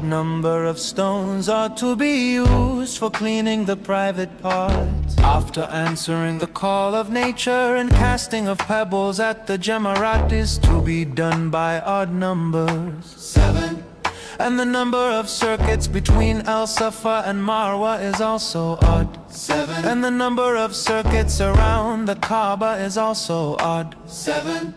odd number of stones are to be used for cleaning the private parts. After answering the call of nature and casting of pebbles at the Jemarat is to be done by odd numbers. 7. And the number of circuits between El Safa and Marwa is also odd. 7. And the number of circuits around the Kaaba is also odd. 7.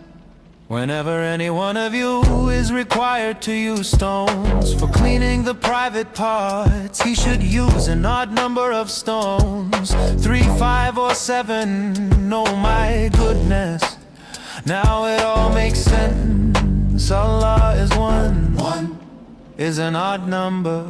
Whenever any one of you is required to use stones for cleaning the private parts, he should use an odd number of stones. 3, 5, or 7. Oh my goodness, now it all makes sense. Allah is one. 1 is an odd number.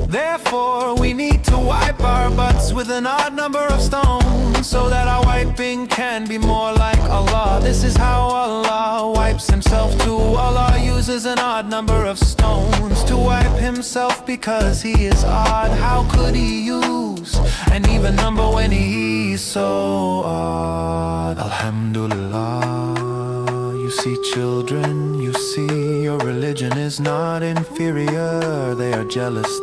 Therefore we need to wipe our butts with an odd number of stones, so that our wiping can be more like Allah. This is how Allah wipes himself too. Allah uses an odd number of stones to wipe himself because he is odd. How could he use an even number when he's so odd? Alhamdulillah. You see, children, you see, your religion is not inferior. They are jealous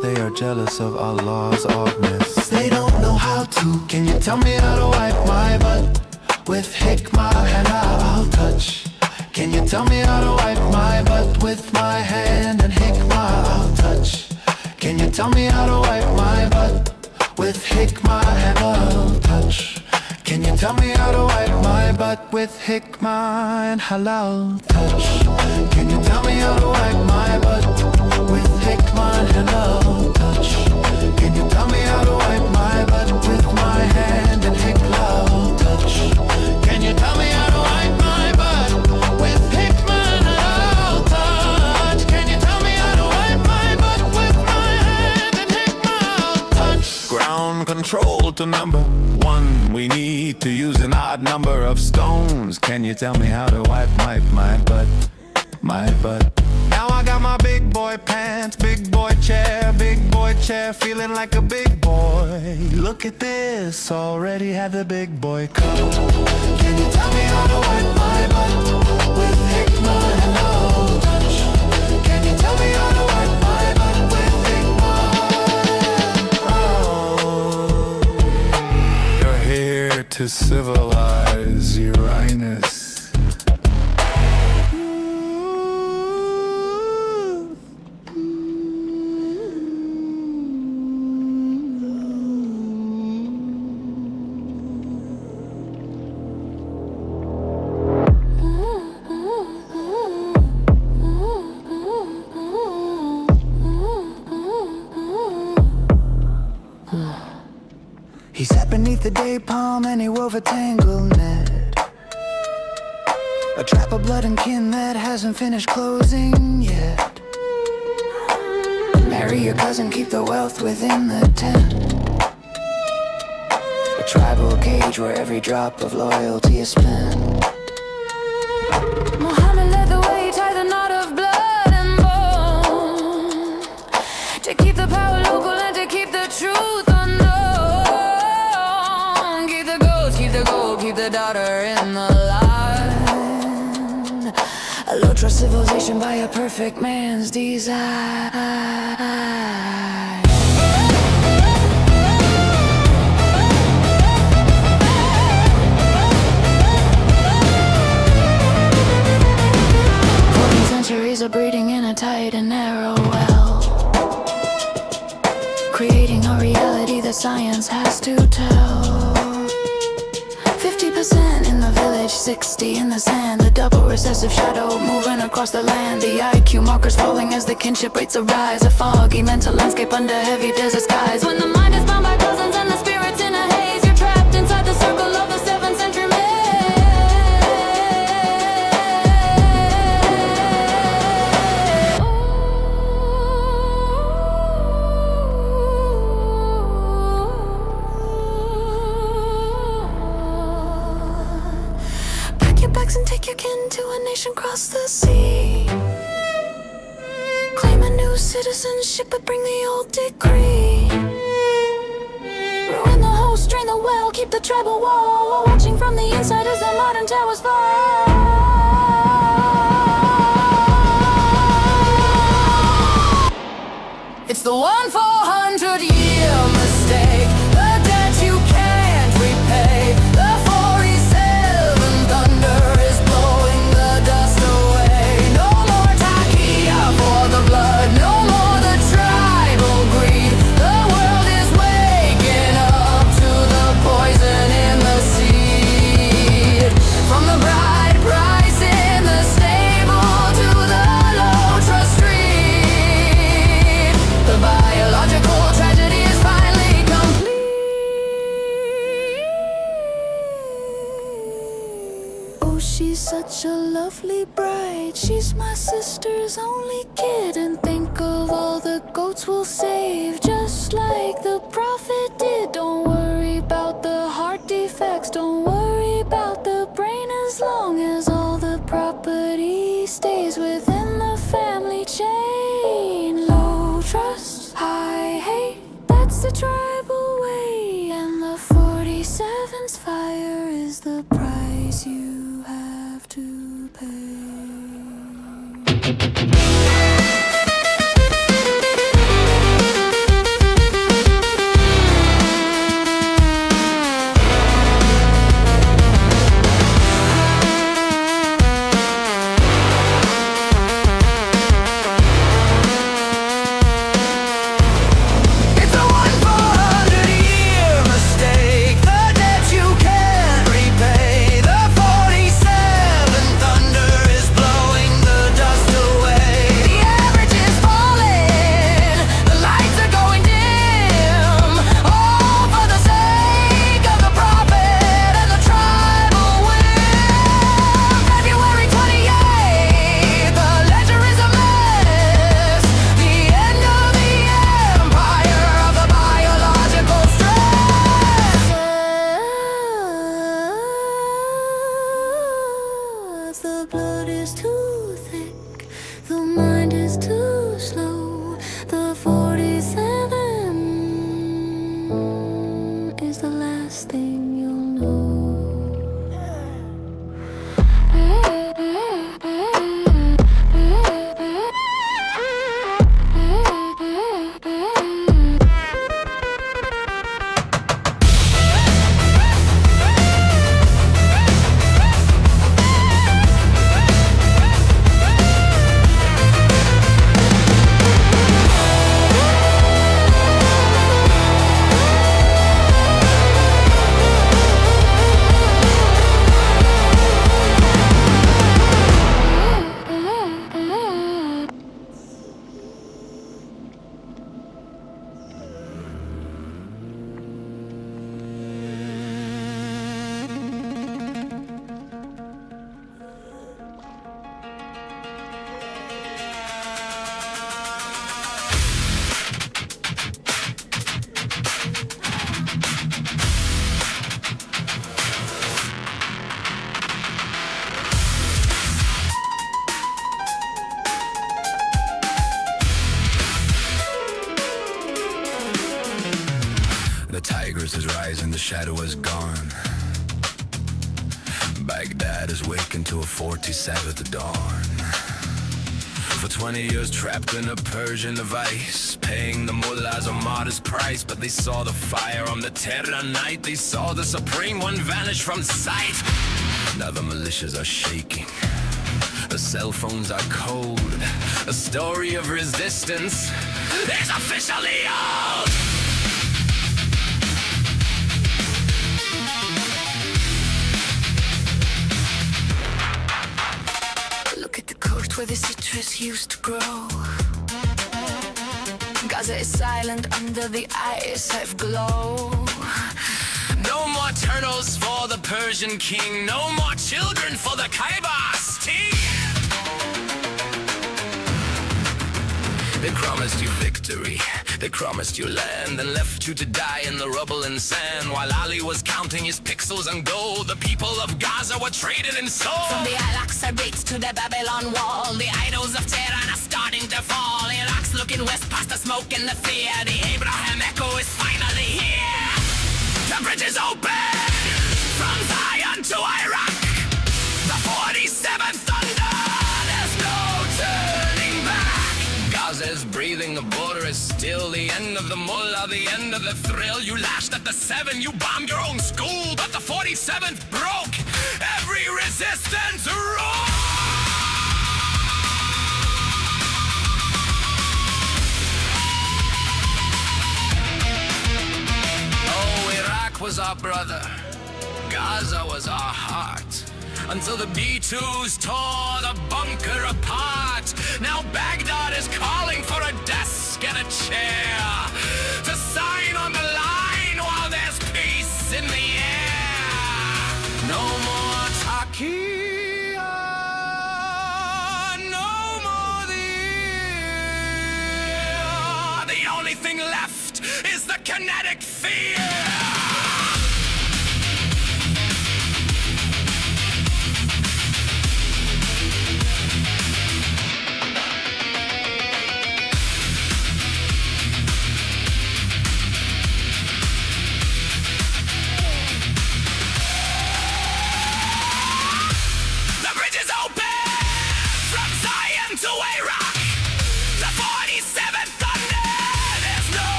of Allah's oddness. They don't know how to. Can you tell me how to wipe my butt with hikmah and I'll touch? Can you tell me how to wipe my butt with my hand and hikmah I'll touch? Can you tell me how to wipe my butt with hikmah and I'll touch? Can you tell me how to wipe my butt with hikmah and halal touch? Can you tell me how to wipe my butt with hikmah and halal touch? Can you tell me how to wipe my butt with my hand and halal touch? Can you tell me how to wipe my butt with hikmah and halal touch? Can you tell me how to wipe my butt with my hand and halal touch? Ground control to number 1. We need to use an odd number of stones. Can you tell me how to wipe my butt? My butt. Now I got my big boy pants, big boy chair, feeling like a big boy. Look at this, already had the big boy coat. Can you tell me how to wipe my butt with hikmah and no touch? Can you tell me how to wipe my butt with hikmah? Oh, you're here to civilize Uranus. He sat beneath the day palm and he wove a tangled net, a trap of blood and kin that hasn't finished closing yet. Marry your cousin, keep the wealth within the tent, a tribal cage where every drop of loyalty is spent. Muhammad led the way, tie the knot of blood and bone, to keep the power local and to keep the truth unknown. Keep the daughter in the line. A low trust civilization by a perfect man's design. 14 centuries of breeding in a tight and narrow well, creating a reality that science has to tell. 50% in the village, 60 in the sand. The double recessive shadow moving across the land. The IQ markers falling as the kinship rates arise. A foggy mental landscape under heavy desert skies. When the mind is bound by cousins and the spirits in a haze, you're trapped inside the circle of the 7th century maze. And take your kin to a nation across the sea. Claim a new citizenship but bring the old decree. Ruin the host, drain the well, keep the tribal wall. Watching from the inside as the modern towers fall. It's the 1-400-year mistake, the debt you can't repay. The 47 thunder is blowing the dust away. No more tachia for the blood, no more the tribal greed. The world is waking up to the poison in the seed. From the bride price in the stable to the low trust street, the biological tragedy is finally complete. Oh, she's such a lovely bride. She's my sister's only kid. And think of all the goats we'll save, just like the prophet did. Don't worry about the heart defects, don't worry about the brain, as long as all the property stays within the family chain. Low trust, high hate, that's the tribal way. And the 47's fire is the price you have to pay. It's a 1-400-year mistake, the debt you can't repay. The 47 thunder is blowing the dust away. The average is falling, the lights are going dim, all for the sake of the profit and the tribal whim. February 28th, the ledger is a mess. The end of the empire of the biological stress. The blood is too thick, the mind is too slow. The 47 is the last thing you'll know. The tigers is rising, the shadow is gone. Baghdad is waking to a 47th dawn. For 20 years trapped in a Persian device, paying the mullahs a modest price. But they saw the fire on the Terra night, they saw the supreme one vanish from sight. Now the militias are shaking, the cell phones are cold. A story of resistance is officially old. Look at the coast where the citrus used to grow. Gaza is silent under the ice have glow. No more turtles for the Persian king, no more children for the Khyber sting. They promised you victory, they promised you land, and left you to die in the rubble and sand. While Ali was counting his pixels and gold, the people of Gaza were traded in soul. From the Al-Aqsa gates to the Babylon wall, the idols of Tehran are starting to fall. Iraq's looking west past the smoke and the fear. The Abraham echo is finally here. The bridge is open from Zion to Iraq. The 47th thunder, there's no turning back. Gaza is breathing, the border is still. The end of the mullah, the end of the thrill. You lashed at the 7, you bombed your own school, but the 47th broke every resistance rule. Was our brother, Gaza was our heart, until the B-2s tore the bunker apart. Now Baghdad is calling for a desk and a chair to sign on the line while there's peace in the air. No more Takia, no more the only thing left is the kinetic fear.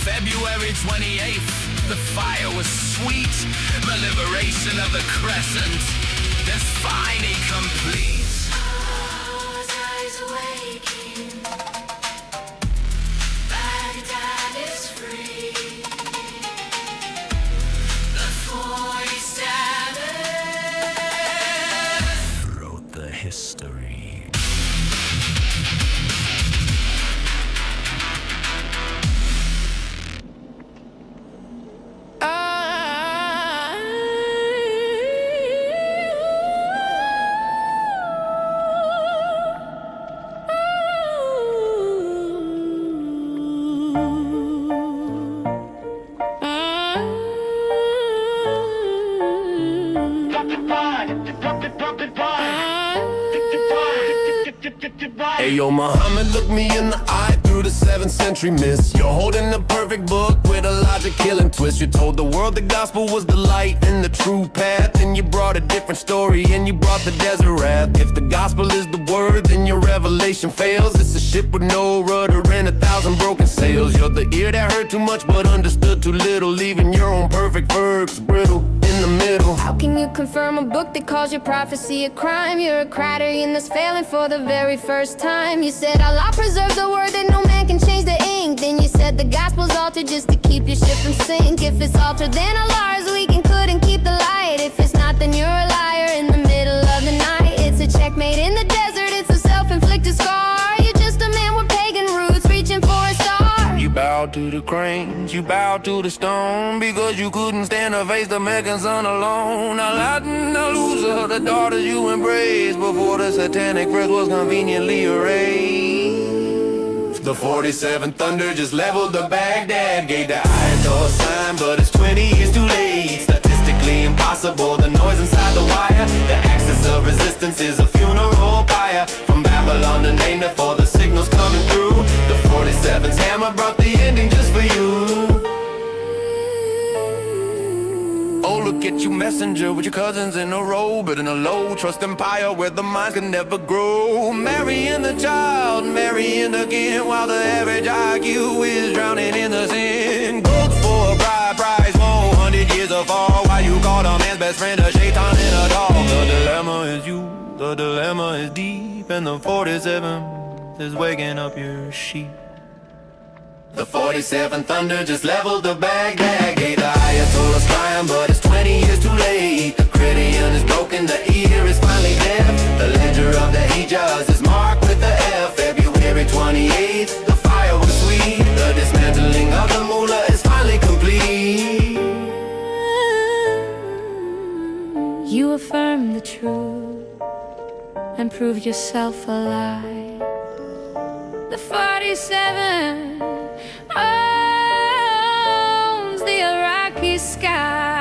February 28th, the fire was sweet. The liberation of the crescent is finally complete. All eyes awaking. Baghdad is free. The 47 wrote the history. Hey yo, Muhammad, look me in the eye through the 7th century mist. You're holding the perfect book with a logic killing twist. You told the world the gospel was the light and the true path, and you brought a different story and you brought the desert wrath. If the gospel is the word, then your revelation fails. It's a ship with no rudder and 1,000 broken sails. You're the ear that heard too much but understood too little, leaving your own perfect verbs brittle in the middle. How can you confirm a book that calls your prophecy a crime? You're a criterion that's failing for the very first time. You said Allah preserves the word that no man can change the ink. Then you said the gospel's altered just to keep your ship from sink. If it's altered, then Allah is weak and couldn't keep the light. If it's not, then you're a liar in the middle of the night. It's a checkmate in the desert, it's a self-inflicted scar. You're just a man with pagan roots reaching for a star. You bowed to the cranes, you bowed to the stone, because you couldn't stand to face the Meccan sun alone. Now Latin, the loser, the daughters you embraced before the satanic breath was conveniently erased. The 47th thunder just leveled the Baghdad, gave the Ayatollah sign, but it's 20 years too late. Statistically impossible, the noise inside the wire. The axis of resistance is a funeral pyre. From Babylon to Naina for the signals coming through. The 47's hammer brought the ending just for you. Oh, look at you, messenger, with your cousins in a row, building a low trust empire where the minds can never grow. Marrying the child, marrying again, while the average IQ is drowning in the sin. Gold for a bride, prize 100 years of fall, while you call a man's best friend a shaitan in a doll. The dilemma is you, the dilemma is deep, and the 47 is waking up your sheep. The 47th thunder just leveled the Baghdad, gave the Ayatollah's triumph, but it's 20 years too late. The Critian is broken, the ear is finally deaf. The ledger of the Hijaz is marked with the F. February 28th, the fire was sweet. The dismantling of the mullah is finally complete. You affirm the truth and prove yourself a lie. The 47 owns the Iraqi sky.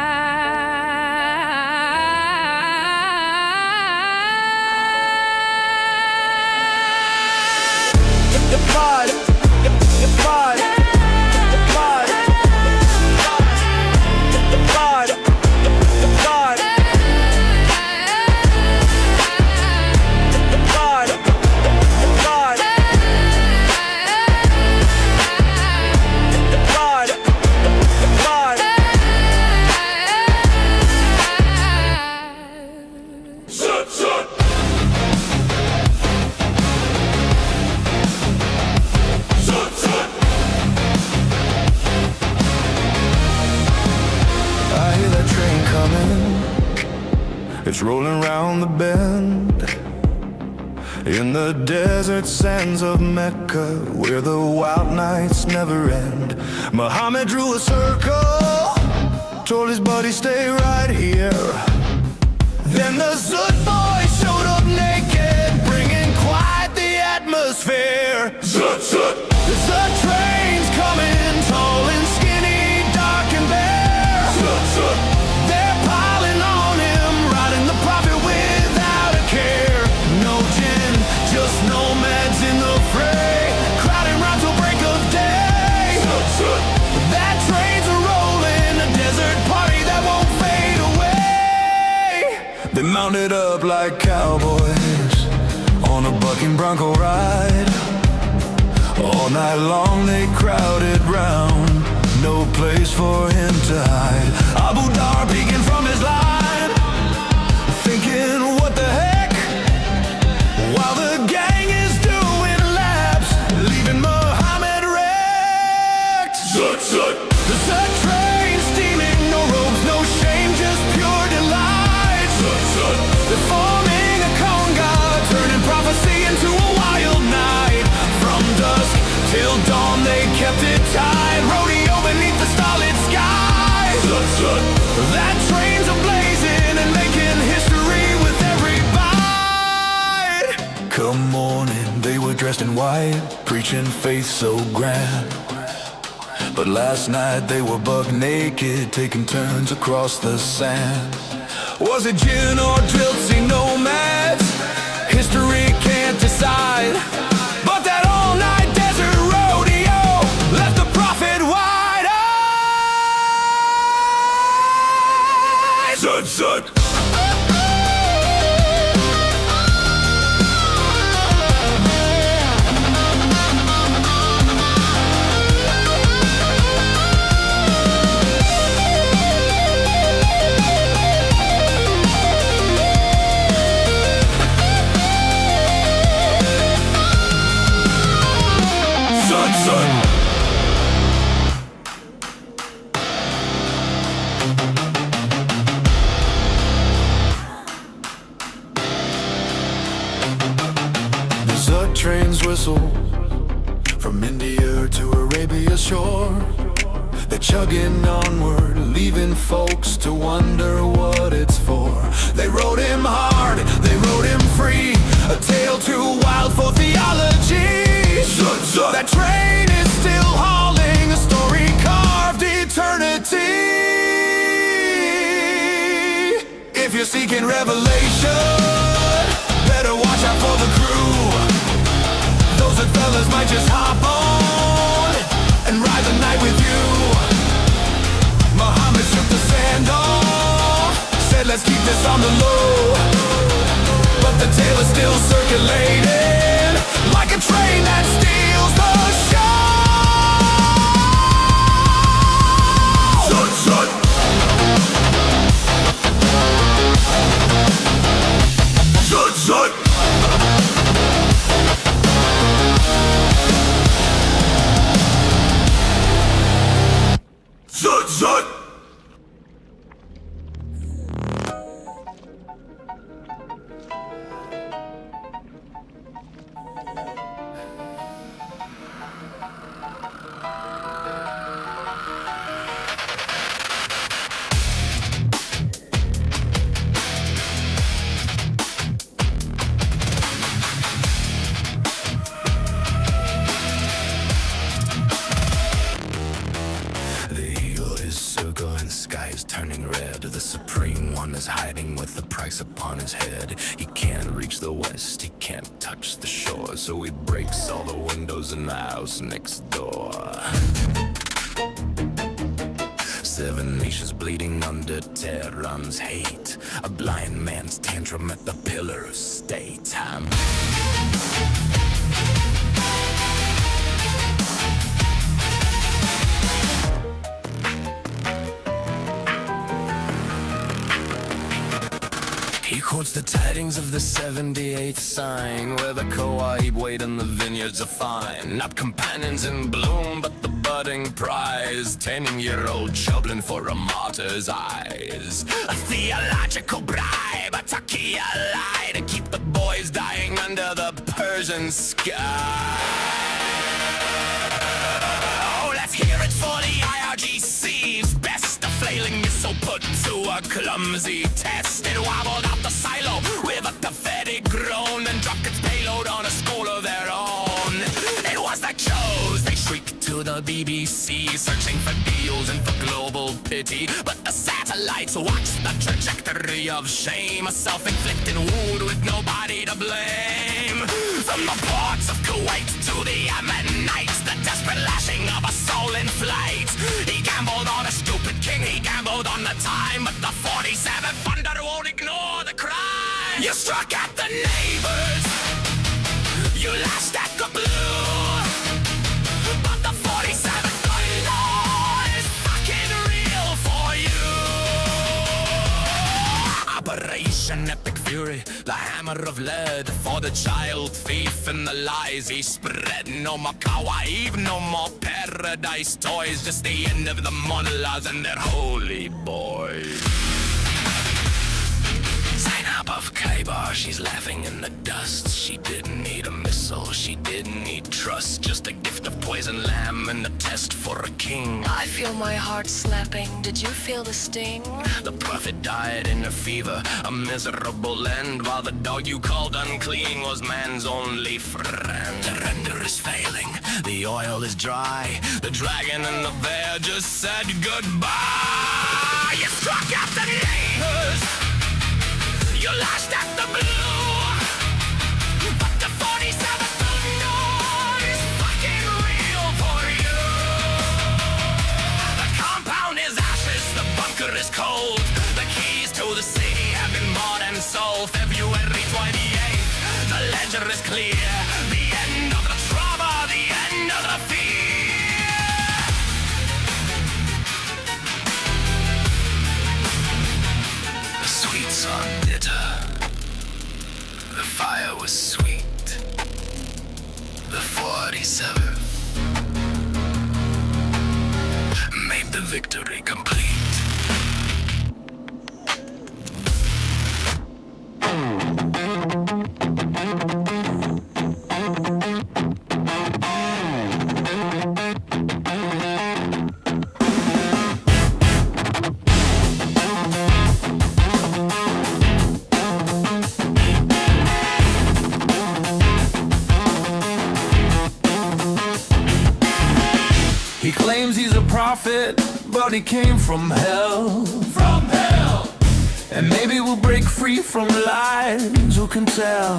It's rolling round the bend in the desert sands of Mecca, where the wild nights never end. Muhammad drew a circle, told his buddy stay right here. Then the Zut boy showed up naked, bringing quite the atmosphere. Zut, Zut. The Zut train's coming, tall and skinny, dark and bare. Zut, Zut. They're piling on him, riding the prophet without a care. No gin, just nomads in the fray, crowding round till break of day. Zut, Zut. That train's a rolling, a desert party that won't fade away. They mounted up like cowboys on a bucking bronco ride. All night long they crowded round, no place for him to hide. Abu Dhar peeking from his line, thinking what the heck, while the gang is doing laps, leaving Muhammad wrecked. Zut, Zut. The Zut train steaming, no robes, no shame, just pure delight. Zut, Zut. They're forming a conga, turning prophecy into a wild night. From dusk till dawn they kept it tight, rodeo beneath the starlit sky. Zut, Zut. That train's a-blazing and making history with every bite. Come morning, they were dressed in white, preaching faith so grand. But last night they were buck naked, taking turns across the sand. Was it gin or Triltsy nomads? History can't decide. But that all-night desert rodeo left the prophet wide-eyed. Zut, Zut. Trains whistle from India to Arabia's shore. They're chugging onward, leaving folks to wonder what it's for. They rode him hard, they rode him free, a tale too wild for theology. Zut, Zut. That train is still hauling a story carved eternity. If you're seeking revelation, better watch out for the crew. Those that fellas might just hop on and ride the night with you. Muhammad shook the sand off, said let's keep this on the low. But the tale is still circulating, like a train that steals the show. Zut, Zut. Zut, Zut. Zut, Zut. Turning red, the Supreme One is hiding with the price upon his head. He can't reach the west, he can't touch the shore, so he breaks all the windows in the house next door. 7 nations bleeding under Tehran's hate, a blind man's tantrum at the pillar of state. He quotes the tidings of the 78th sign, where the Coaib wait and the vineyards are fine. Not companions in bloom, but the budding prize. 10-year-old chubbling for a martyr's eyes. A theological bribe, monkey a lie to keep the boys dying under the Persian sky. Oh, let's hear it for the IRGC's best. A flailing missile put to a clumsy test. It wobbled out the silo with a pathetic groan and dropped its payload on a skull of their own. It was the Joes, they shrieked to the BBC, searching for deals and for global pity. But the satellites watched the trajectory of shame, a self-inflicted wound with nobody to blame. From the ports of Kuwait to the Yemenites, the desperate lashing of a soul in flight. He gambled on a stupid king, he gambled on the time, but the 47 Thunder won't ignore the crime. You struck at the neighbors, you lashed at the blue, but the 47 Thunder is fucking real for you. Operation Epic Fury, the hammer of lead for the child thief and the lies he spread. No more kawaii, no more paradise toys, just the end of the mullahs and their holy boys. Zainab of Khaybar, she's laughing in the dust. She didn't need a missile, she didn't need trust, just a gift of poison lamb and a test for a king. I feel my heart slapping. Did you feel the sting? The prophet died in a fever, a miserable end, while the dog you called unclean was man's only friend. The render is failing, the oil is dry, the dragon and the bear just said goodbye. You struck at the neighbors, you lashed at the blue, but the 47th Thunder is fucking real for you. The compound is ashes, the bunker is cold, the keys to the city have been bought and sold. February 28th, the ledger is clear, the end of the trauma, the end of the fear. The sweet song bitter, the fire was sweet. The 47th made the victory complete. He claims he's a prophet, but he came from hell. From hell! And maybe we'll break free from lies, who can tell?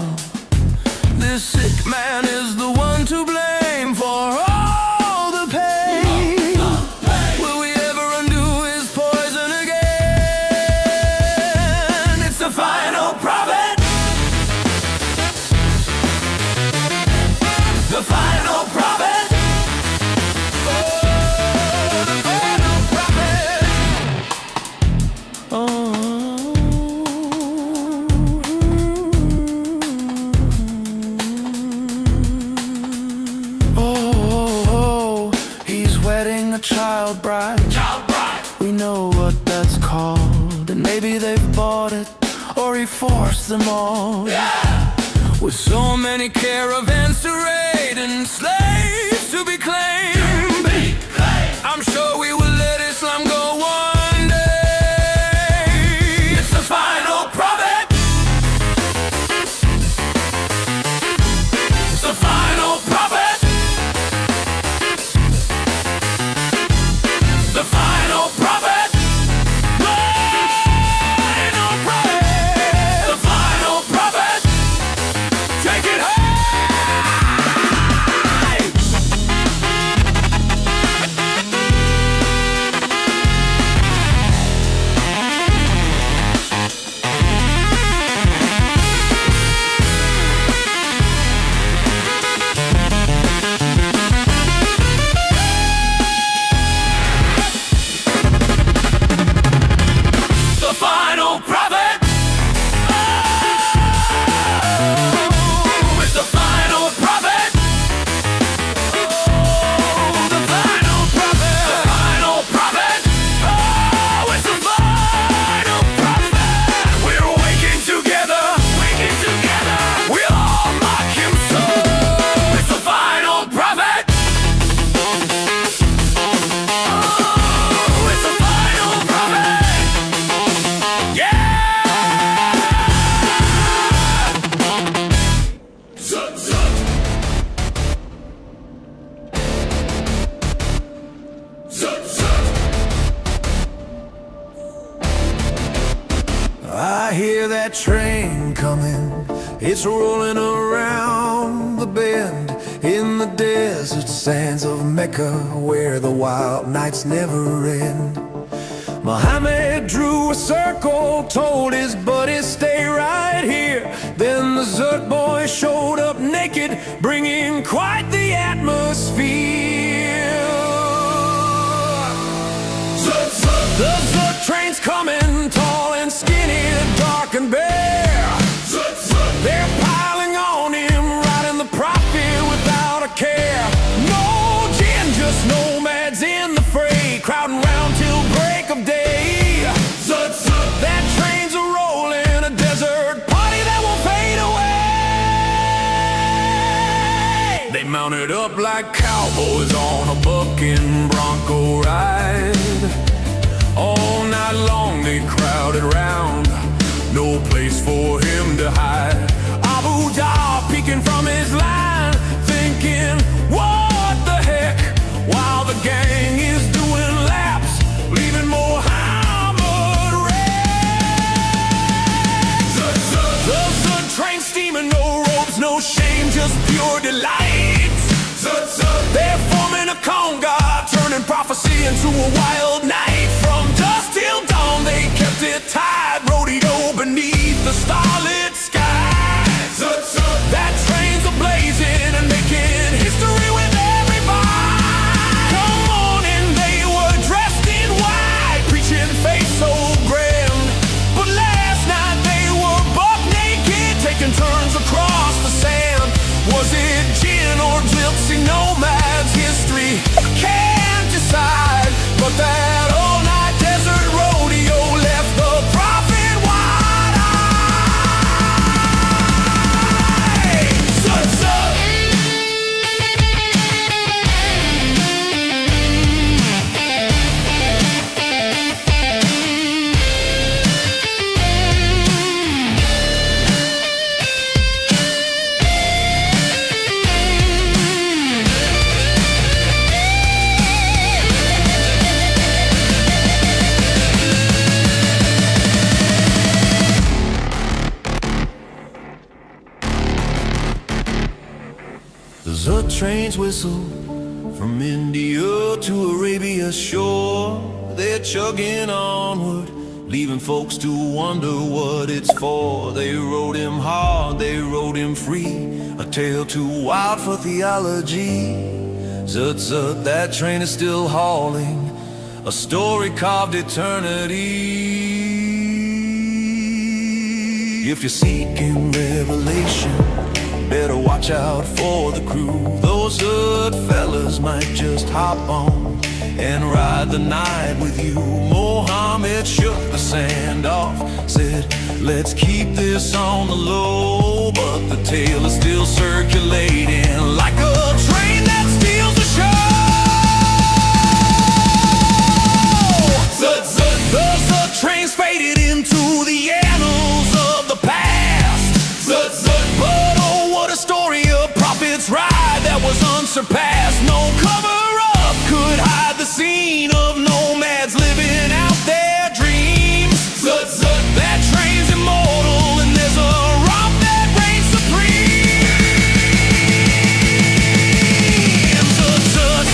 This sick man is the one to blame for all the pain. Will we ever undo his poison again? It's the final prophet. The final prophet. Child bride. We know what that's called, and maybe they've bought it, or he forced them all. Yeah! With so many caravans to raid and slaves to be claimed, I'm sure we will let Islam go one day. It's the final prophet. It's the final prophet. The final prophet. Final prophet. The final prophet. Take it high. I hear that train coming, it's rolling around the bend in the desert sands of Mecca, where the wild nights never end. Muhammad drew a circle, told his buddies stay right here. Then the Zut boy showed up naked, bringing quite the atmosphere. Zut, zut. The Zut train's coming, tall and skinny, dark and bare. Zut, zut. They're piling on him, riding the prophet without a care. No gin, just nomads in the fray, crowding round till break of day. Zut, zut. That train's a rolling, a desert party that won't fade away. They mounted up like cowboys on a bucking bronco ride. All night long they crowded round, no place for him to hide. Abu Dhar peeking from his line, thinking, what the heck? While the gang is doing laps, leaving Muhammad wrecked. Zut, zut. The Zut train steaming, no ropes, no shame, just pure delight. Zut, zut. They're forming a conga, turning prophecy into a wild night. From dusk till dawn they kept it tight, rodeo beneath the starlit sky. Zut, zut. That train's a-blazing and making history with every bite. Come on, and they were dressed in white, preaching faith so grand. But last night they were buck naked, taking turns across the sand. Was it gin or gypsy nomads? History can't decide, but that all-night desert rodeo left the prophet wide-eyed. Zut, zut. The Zut trains whistle from India to Arabia's shore. They're chugging onward, leaving folks to wonder what it's for. They rode him hard, they rode him free, a tale too wild for theology. Zut, zut, that train is still hauling, a story carved eternity. If you're seeking revelation, better watch out for the crew. Those Zut fellas might just hop on and ride the night with you. Mohammed shook the sand off, said, let's keep this on the low. But the tale is still circulating like a train that steals the show. Zut, zut. The Zut train's faded into the annals of the past. Zut, zut. But oh, what a story of prophet's ride that was unsurpassed. No cover-up could hide the scene of nomads living out their dreams. Zut, zut. That train's immortal, and there's a romp that reigns supreme. Zut, zut.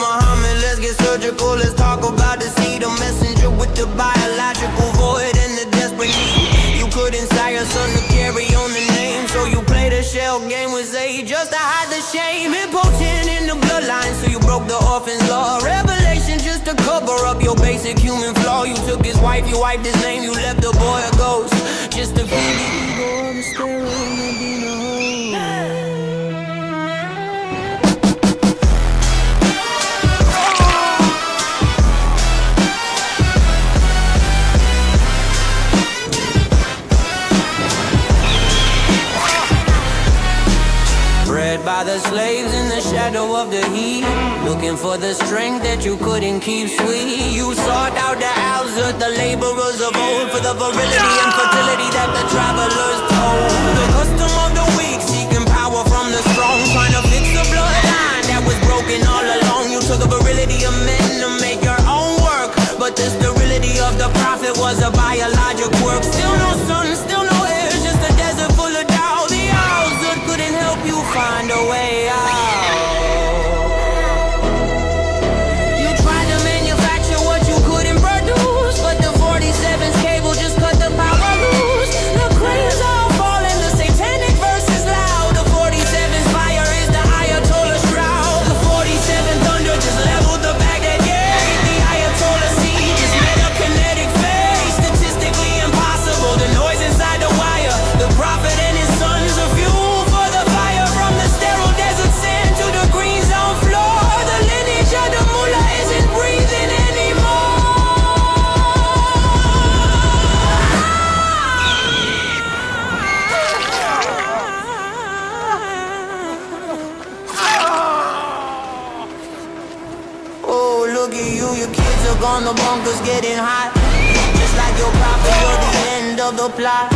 Muhammad, let's get surgical. Let's talk about the seed, a messenger with the biological void and the desperate need. You couldn't sire your son to carry on the name, so you played a shell game with Zayd just to hide the shame. Impotent in the bloodline, so you broke the orphan's law. Revelation just to cover up your basic human flaw. You took his wife, you wiped his name, you left the boy a ghost just to feed the ego of the sterile Medina hole. Bred by the slaves in the shadow of the heat, looking for the strength that you couldn't keep sweet. You sought out the Alzard, the laborers of old, for the virility and fertility that the travelers told. The custom of the weak, seeking power from the strong, trying to fix the bloodline that was broken all along. You took the virility of men to make your own work, but the sterility of the prophet was a biologic work. Still no sun, still no air, just a desert full of doubt. The Alzard couldn't help you find a way out. You tried to manufacture what you couldn't produce, but the 47's cable just cut the power loose. The cranes all falling, the satanic verse is loud. The 47's fire is the Ayatollah shroud. The 47 thunder just leveled the Baghdad gate. The Ayatollah siege just made a kinetic phase. Statistically impossible, the noise inside the wire. The prophet and his sons are fuel for the fire. From the sterile desert sand to the green zone floor, the lineage of the mullah isn't breathing anymore. Oh, look at you, your kids are gone, the bunkers getting hot. Just like your prophet, you're the end of the plot.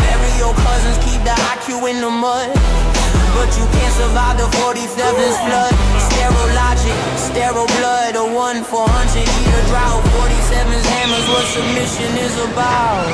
Bury your cousins, keep the IQ in the mud, but you can't survive the 47's flood. Sterile logic, sterile blood, a 1-400-year drought. 47's hammers, what submission is about.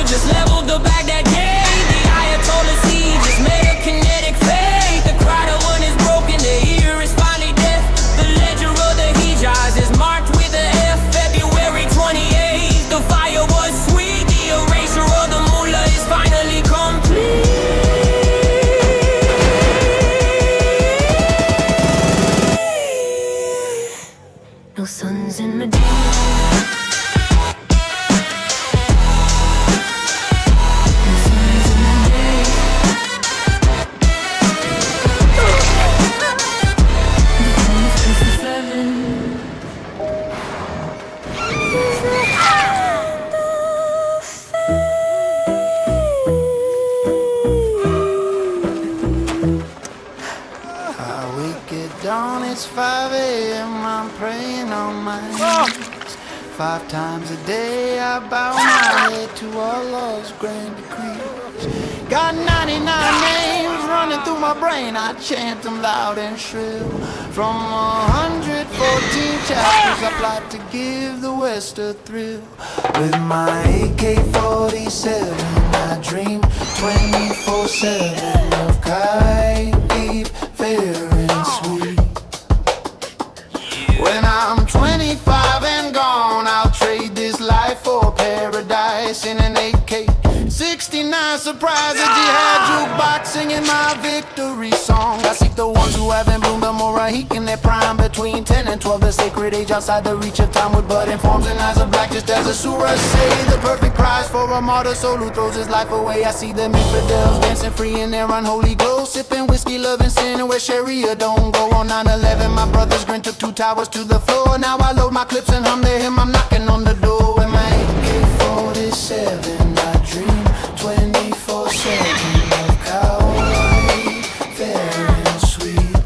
Just leveled the Baghdad gate. The Ayatollah siege just made a kinetic fade. The crowd of one is broken, the ear is finally deaf. The ledger of the Hijaz is marked with a F. February 28th, the fire was sweet. The erasure of the mullah is finally complete. No suns in Medina. It's 5 a.m. I'm praying on my knees. 5 times a day I bow my head to Allah's grand decrees. Got 99 names running through my brain, I chant them loud and shrill. From 114 chapters I plot to give the West a thrill. With my AK-47 I dream 24/7 of Khaib, fair and sweet. When I'm 25 and gone, I'll trade this life for paradise in an AK-69. Surprise a jihad jukebox singing my victory song. I seek the ones who haven't bloomed the Morahik in their prime. Between 10 and 12, the sacred age outside the reach of time, with budding forms and eyes of black, just as the surahs say. The perfect prize for a martyr soul who throws his life away. I see them infidels dancing free in their unholy glow, sipping whiskey, loving sin, and where Sharia don't go. On 9/11, my brother's grin took 2 towers to the floor. Now I load my clips and hum to him. I'm knocking on the door with my AK-47. I dream 24/7 of cowboy, fair and sweet.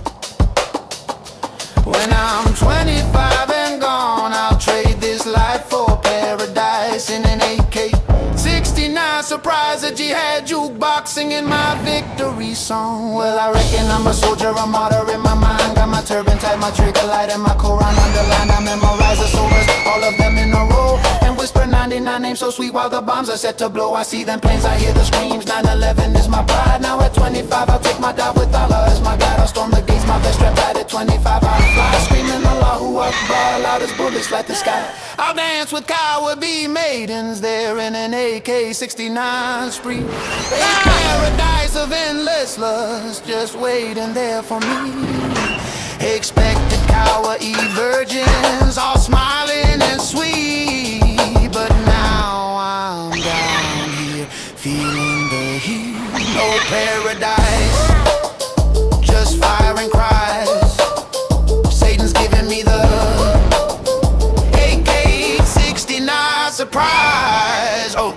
When I'm 25 and gone, I'll trade this life for paradise in an AK-69. Surprise a jihad jukebox singing my victory song. Well, I reckon I'm a soldier, a martyr in my mind. Got my turban tied, my trigger light, and my Quran underlined. I memorize the surahs, all of them in a row, and whisper 99 names so sweet while the bombs are set to blow. I see them planes, I hear the screams. 9/11 is my pride. Now at 25, I'll take my dive with Allah as my guide. I'll storm the gates, my vest strapped tight at 25. I'll fly, screaming Allahu Akbar, loud as bullets light the sky. I'll dance with cowardly maidens there in an AK-69 spree. A paradise of endless lust just waiting there for me. Expected cowardly virgins all smiling and sweet, but now I'm down here feeling the heat. No paradise, just fire and cries. Satan's giving me the AK-69 surprise. Oh.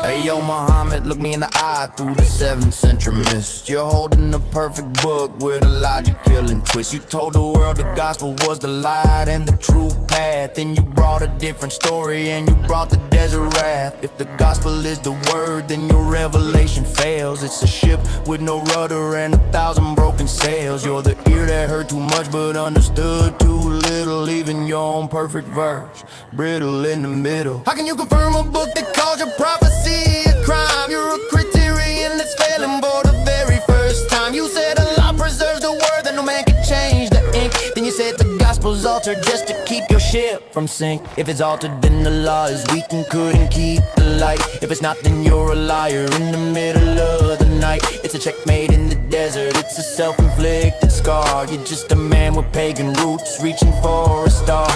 Hey yo, Muhammad, look me in the eye through the 7th century mist. You're holding the perfect book with a logic-killing twist. You told the world the gospel was the light and the true path. Then you brought a different story and you brought the desert wrath. If the gospel is the word, then your revelation fails. It's a ship with no rudder and 1,000 broken sails. You're the ear that heard too much but understood too little. Leaving your own perfect verse brittle in the middle. How can you confirm a book that calls your prophecy a crime? You're a criterion that's failing for the very first time. You said Allah preserves the word that no man can change the ink. Then you said the gospel's altered just to keep your ship from sink. If it's altered, then the law is weak and couldn't keep the light. If it's not, then you're a liar in the middle of the night. It's a checkmate in the desert, it's a self-inflicted scar. You're just a man with pagan roots reaching for a star.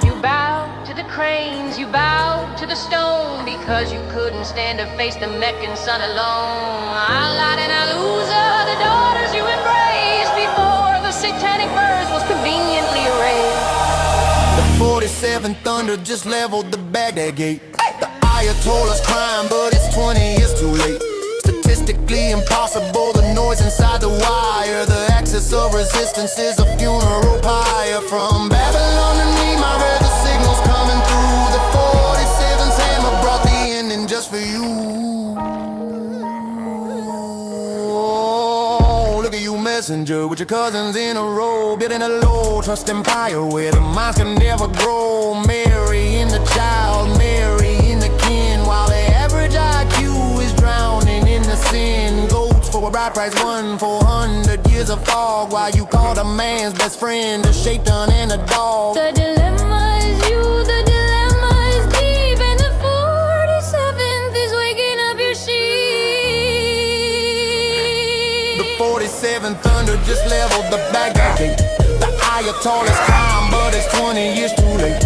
You bow to the cranes, you bow to the stone, because you couldn't stand to face the Meccan sun alone. Allah and Aluza, the daughters you embraced before the satanic verse was conveniently erased. The 47th thunder just leveled the Baghdad gate. The Ayatollah's crying, but it's 20 years too late. Statistically impossible, the noise inside the wire. The axis of resistance is a funeral pyre. From Babylon to me, I read the signals coming through. The 47's hammer brought the ending just for you. Oh, look at you, messenger, with your cousins in a row, building a low trust empire where the minds can never grow. Mary in the child, Mary in the kin, while the average IQ is drowning in the sin. Goats for a bride price, 1/400 years of fog, while you called a man's best friend a shaitan and a dog. The dilemma is you, the dilemma is deep, and the 47th is waking up your sheep. The 47th thunder just leveled the Baghdad gate. The Ayatollah's crying, but it's 20 years too late.